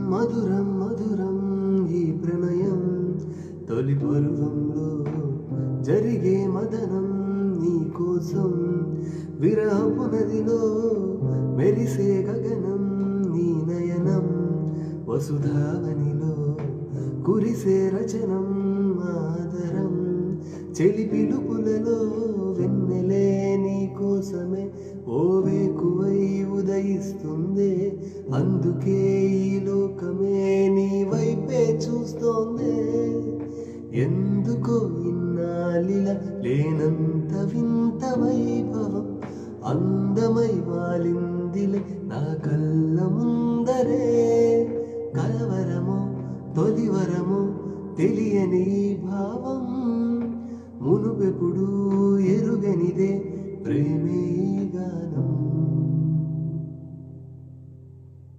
మధురం మధురం ఈ ప్రణయం తొలి పరువంలో జరిగే మదనం నీ కోసం విరహపు నదిలో మెరిసే గగనం నీ నయనం వసుధావనిలో కురిసే రచనం ఆదరం చెలి పిలుపులలో వెన్నెలే నీ కోసమే ఓ వేకువై ఉదయిస్తుంది అందుకే ఈ లోకమే నీ వైపే చూస్తోంది ఎందుకో ఇన్నాళ్ళిలా లేనంత వింత వైభవం అందమై వాలిందిలే నా కళ్ళ ముందరే కలవరమో తొలివరమో తెలియని ఈ భావం మునుపెప్పుడు ఎరుగనిదే ప్రేమే గానం.